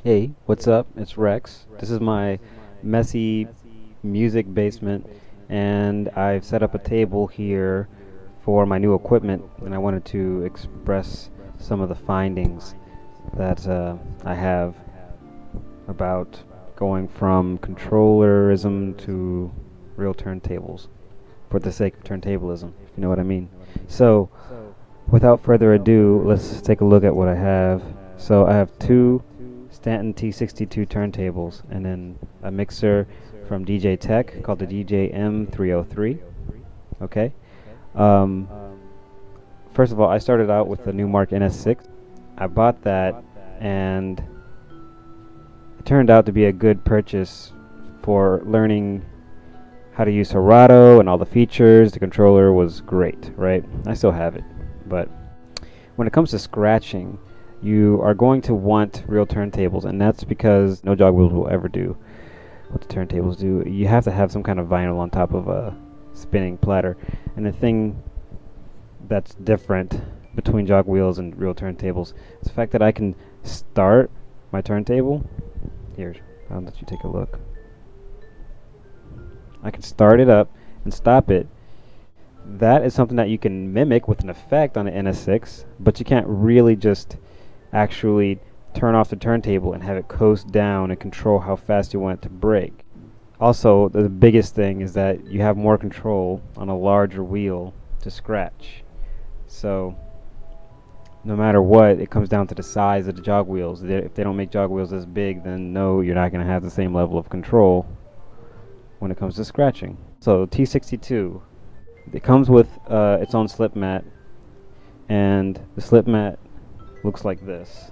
Hey, what's up? It's Rex. This is my messy music basement, and I've set up a table here for my new equipment, and I wanted to express some of the findings that I have about going from controllerism to real turntables, for the sake of turntablism, if you know what I mean. So, without further ado, let's take a look at what I have. So I have two Stanton T.62 turntables, and then a mixer from DJ Tech called the DJM 303. Okay. Um, First of all, I started out with the Newmark NS6. I bought that, and it turned out to be a good purchase for learning how to use Serato and all the features. The controller was great, right? I still have it, but when it comes to scratching, you are going to want real turntables, and that's because no jog wheels will ever do what the turntables do. You have to have some kind of vinyl on top of a spinning platter, and the thing that's different between jog wheels and real turntables is the fact that I can start my turntable. Here, I'll let you take a look. I can start it up and stop it. That is something that you can mimic with an effect on the NS6, but you can't really just actually turn off the turntable and have it coast down and control how fast you want it to break. Also, the biggest thing is that you have more control on a larger wheel to scratch. So, no matter what, it comes down to the size of the jog wheels. If they don't make jog wheels this big, then no, you're not going to have the same level of control when it comes to scratching. So, T62. It comes with its own slip mat, and the slip mat looks like this.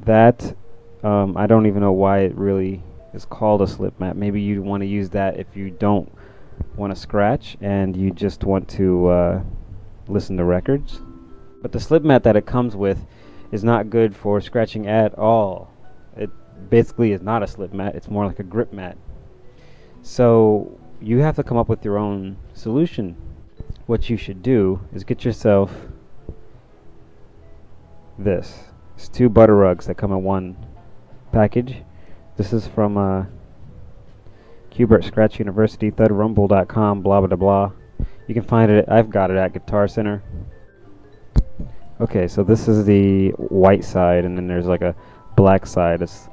That, I don't even know why it really is called a slip mat. Maybe you want to use that if you don't want to scratch and you just want to listen to records. But the slip mat that it comes with is not good for scratching at all. It basically is not a slip mat, it's more like a grip mat. So you have to come up with your own solution. What you should do is get yourself this. It's two butter rugs that come in one package. This is from Qbert Scratch University, thudrumble.com, blah blah blah. You can find it. I've got it at Guitar Center. Okay, so this is the white side, and then there's like a black side. It's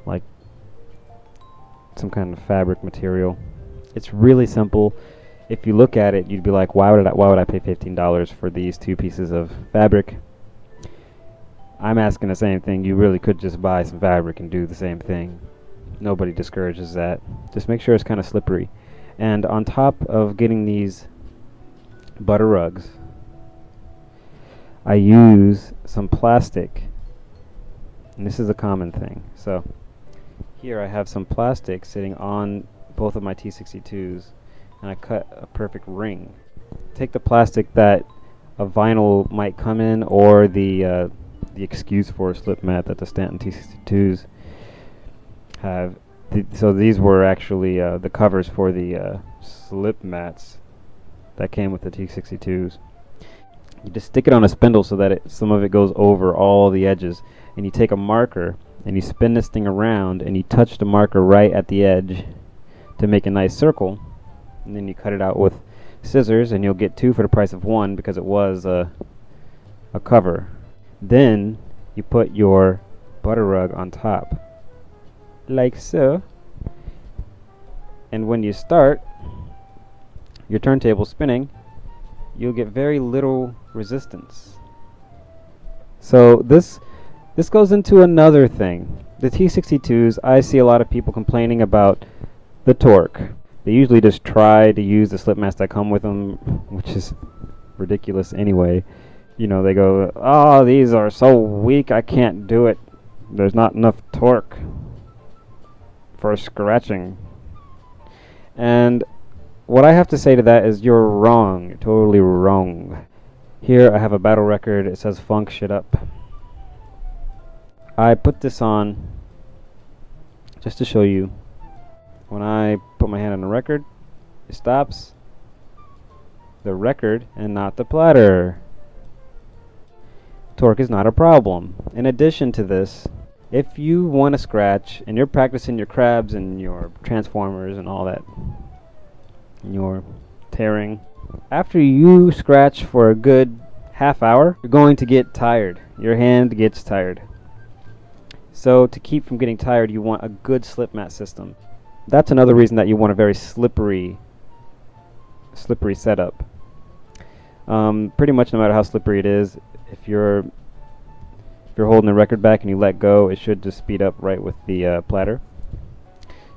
like some kind of fabric material. It's really simple. If you look at it, you'd be like, why would I pay $15 for these two pieces of fabric? I'm asking the same thing. You really could just buy some fabric and do the same thing. Nobody discourages that. Just make sure it's kind of slippery. And on top of getting these butter rugs, I use some plastic. And this is a common thing. So here I have some plastic sitting on both of my T62s, and I cut a perfect ring. Take the plastic that a vinyl might come in, or the excuse for a slip mat that the Stanton T62s have. So these were actually the covers for the slip mats that came with the T62s. You just stick it on a spindle so that some of it goes over all the edges, and you take a marker and you spin this thing around and you touch the marker right at the edge to make a nice circle, and then you cut it out with scissors, and you'll get two for the price of one because it was a cover. Then you put your butter rug on top, like so, and when you start your turntable spinning, you'll get very little resistance. So this goes into another thing. The T62s, I see a lot of people complaining about the torque. They usually just try to use the slip mats that come with them, which is ridiculous anyway. You know, they go, oh, these are so weak, I can't do it. There's not enough torque for scratching. And what I have to say to that is you're wrong. You're totally wrong. Here I have a battle record. It says funk shit up. I put this on just to show you. When I put my hand on the record, it stops the record and not the platter. torque is not a problem. In addition to this, if you want to scratch and you're practicing your crabs and your transformers and all that, and your tearing, after you scratch for a good half hour, you're going to get tired. Your hand gets tired. So to keep from getting tired, you want a good slip mat system. That's another reason that you want a very slippery setup. Pretty much no matter how slippery it is, if you're holding the record back and you let go, it should just speed up right with the platter.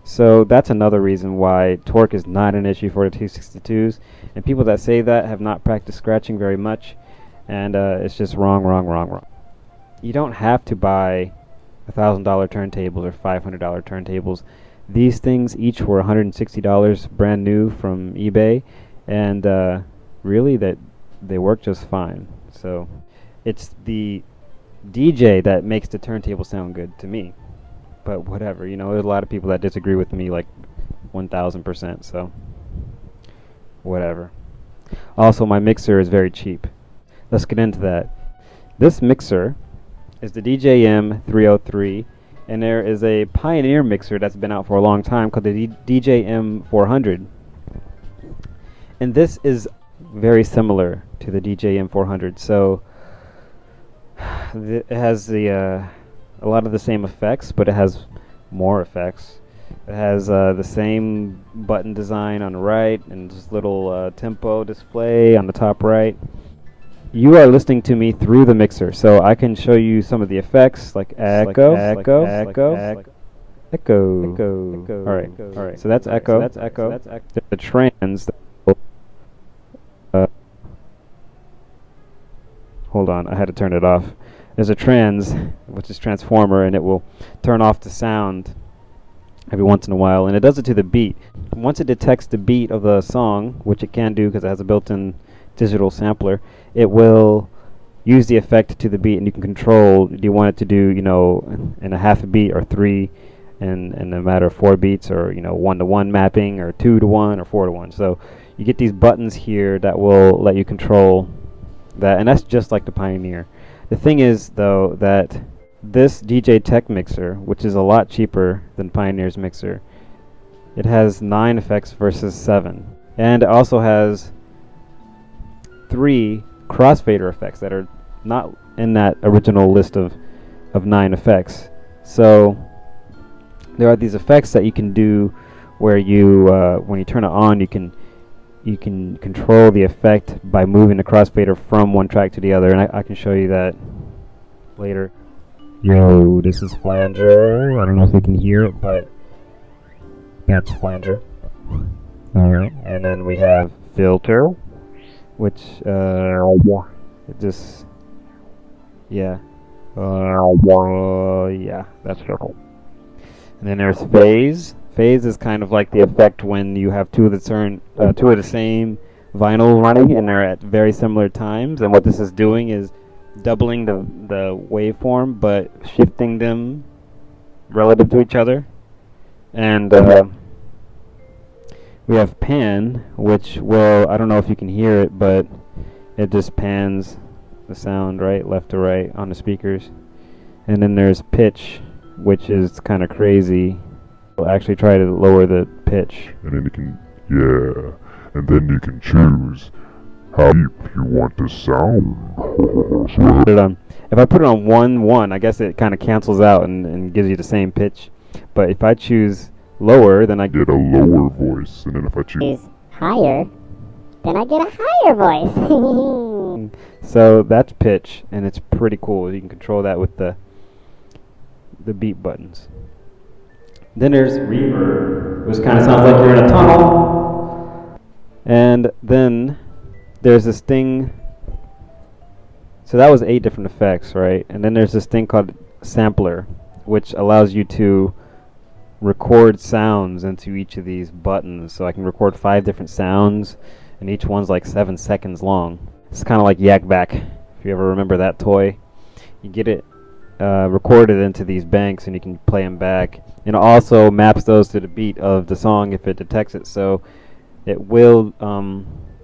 So that's another reason why torque is not an issue for the T.62s. And people that say that have not practiced scratching very much, and it's just wrong. You don't have to buy $1,000 turntables or $500 turntables. These things each were $160 brand new from eBay, and really that they work just fine. So it's the DJ that makes the turntable sound good to me. But whatever, you know, there's a lot of people that disagree with me, like 1,000%, so whatever. Also, my mixer is very cheap. Let's get into that. This mixer is the DJM 303, and there is a Pioneer mixer that's been out for a long time called the DJM 400. And this is very similar to the DJM 400, so it has a lot of the same effects, but it has more effects. It has the same button design on the right and this little tempo display on the top right. You are listening to me through the mixer, so I can show you some of the effects like echo. All right. So that's echo. The trans. Hold on, I had to turn it off. There's a trans, which is transformer, and it will turn off the sound every once in a while, and it does it to the beat. Once it detects the beat of the song, which it can do because it has a built-in digital sampler, it will use the effect to the beat, and you can control, do you want it to do, you know, in a half a beat or 3 in a matter of 4 beats, or, you know, 1-to-1 mapping, or 2-to-1 or 4-to-1. So you get these buttons here that will let you control that, and that's just like the Pioneer. The thing is, though, that this DJ Tech mixer, which is a lot cheaper than Pioneer's mixer, it has 9 effects versus 7, and it also has 3 crossfader effects that are not in that original list of 9 effects. So there are these effects that you can do where you when you turn it on, you can control the effect by moving the crossfader from one track to the other, and I can show you that later. Yo, this is flanger. I don't know if you can hear it, but that's flanger. Alright, and then we have filter, which it just, yeah, that's filter. And then there's phase. Phase is kind of like the effect when you have two of the same vinyl running and they're at very similar times. And what this is doing is doubling the waveform, but shifting them relative to each other. And we have pan, which, well, I don't know if you can hear it, but it just pans the sound left to right on the speakers. And then there's pitch, which is kind of crazy. We'll actually try to lower the pitch. And then and then you can choose how deep you want the sound. If I put it on 1-1, I guess it kind of cancels out and gives you the same pitch. But if I choose lower, then I get a lower voice. And then if I choose higher, then I get a higher voice. So that's pitch, and it's pretty cool. You can control that with the beat buttons. Then there's reverb, which kind of sounds like you're in a tunnel. And then there's this thing. So that was 8 different effects, right? And then there's this thing called sampler, which allows you to record sounds into each of these buttons. So I can record 5 different sounds, and each one's like 7 seconds long. It's kind of like Yak Back, if you ever remember that toy. You get it recorded into these banks, and you can play them back. And it also maps those to the beat of the song if it detects it. So it will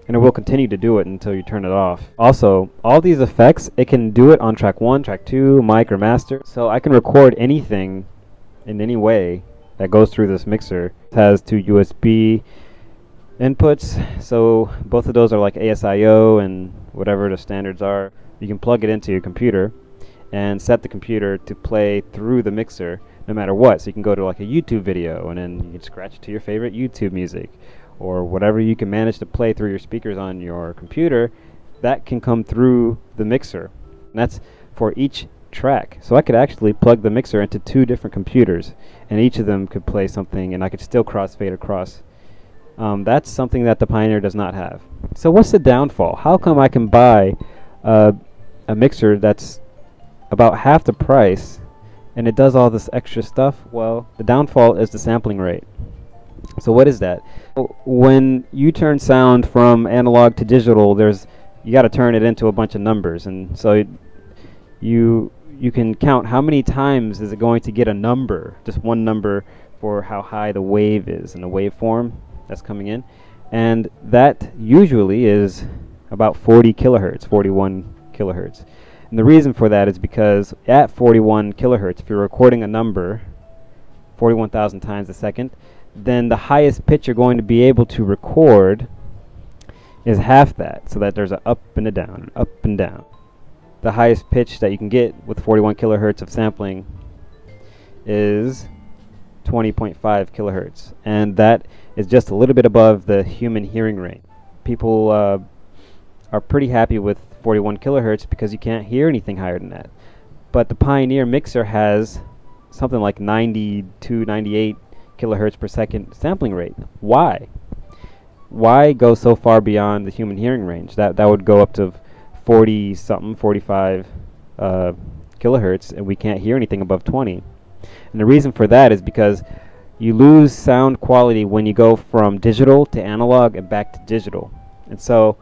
and it will continue to do it until you turn it off. Also, all these effects, it can do it on track 1, track 2, mic, or master. So I can record anything in any way that goes through this mixer. It has 2 USB inputs, so both of those are like ASIO and whatever the standards are. You can plug it into your computer and set the computer to play through the mixer no matter what. So you can go to like a YouTube video and then you can scratch it to your favorite YouTube music, or whatever you can manage to play through your speakers on your computer, that can come through the mixer. And that's for each track. So I could actually plug the mixer into 2 different computers, and each of them could play something, and I could still crossfade across. That's something that the Pioneer does not have. So what's the downfall? How come I can buy a mixer that's about half the price and it does all this extra stuff? Well, the downfall is the sampling rate. So what is that? When you turn sound from analog to digital, you got to turn it into a bunch of numbers, and so you can count how many times is it going to get a number, just one number for how high the wave is in the waveform that's coming in, and that usually is about 40 kilohertz, 41 kilohertz. And the reason for that is because at 41 kilohertz, if you're recording a number 41,000 times a second, then the highest pitch you're going to be able to record is half that, so that there's an up and a down, up and down. The highest pitch that you can get with 41 kilohertz of sampling is 20.5 kilohertz, and that is just a little bit above the human hearing range. People are pretty happy with 41 kilohertz because you can't hear anything higher than that. But the Pioneer mixer has something like 92, 98 kilohertz per second sampling rate. Why? Why go so far beyond the human hearing range? That would go up to 40 something, 45 kilohertz, and we can't hear anything above 20. And the reason for that is because you lose sound quality when you go from digital to analog and back to digital. And so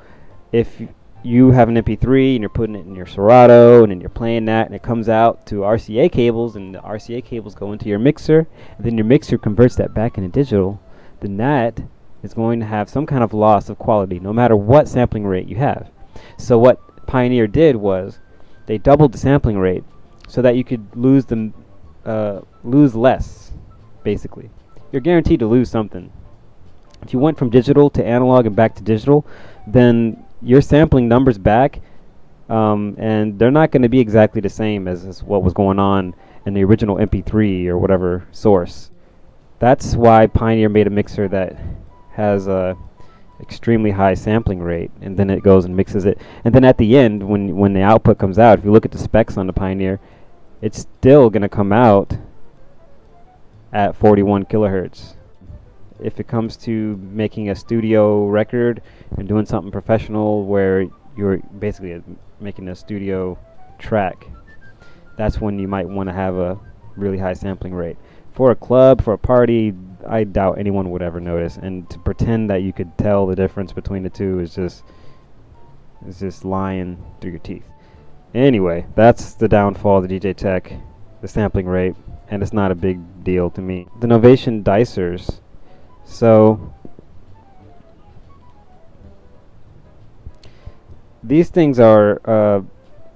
if you have an MP3 and you're putting it in your Serato and then you're playing that and it comes out to RCA cables, and the RCA cables go into your mixer, and then your mixer converts that back into digital, then that is going to have some kind of loss of quality no matter what sampling rate you have. So what Pioneer did was they doubled the sampling rate so that you could lose less, basically. You're guaranteed to lose something. If you went from digital to analog and back to digital, then you're sampling numbers back, and they're not going to be exactly the same as what was going on in the original MP3 or whatever source. That's why Pioneer made a mixer that has a extremely high sampling rate, and then it goes and mixes it. And then at the end, when the output comes out, if you look at the specs on the Pioneer, it's still going to come out at 41 kilohertz. If it comes to making a studio record and doing something professional where you're basically making a studio track, that's when you might want to have a really high sampling rate. For a club, for a party, I doubt anyone would ever notice. And to pretend that you could tell the difference between the two is just lying through your teeth. Anyway, that's the downfall of the DJ Tech, the sampling rate, and it's not a big deal to me. The Novation dicers. So these things are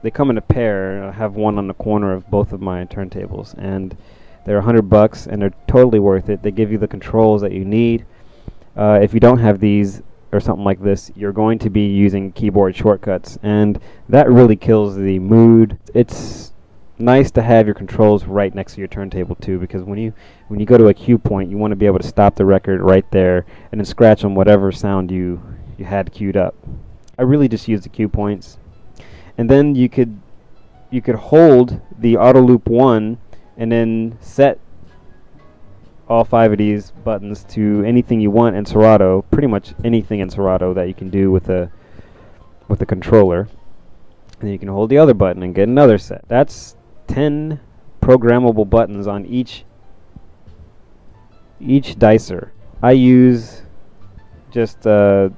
they come in a pair. I have one on the corner of both of my turntables, and they're $100 and they're totally worth it. They give you the controls that you need. If you don't have these or something like this, you're going to be using keyboard shortcuts, and that really kills the mood. It's nice to have your controls right next to your turntable too, because when you go to a cue point, you want to be able to stop the record right there and then scratch on whatever sound you had queued up. I really just use the cue points, and then you could hold the auto loop 1 and then set all 5 of these buttons to anything you want in Serato, pretty much anything in Serato that you can do with a controller. And then you can hold the other button and get another set. That's 10 programmable buttons on each dicer. I use just auto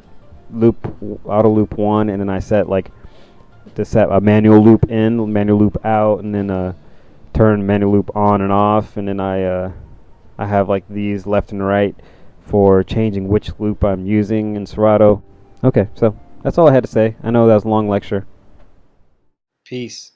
loop 1, and then I set a manual loop in, manual loop out, and then turn manual loop on and off, and then I have like these left and right for changing which loop I'm using in Serato. Okay, so that's all I had to say. I know that was a long lecture. Peace.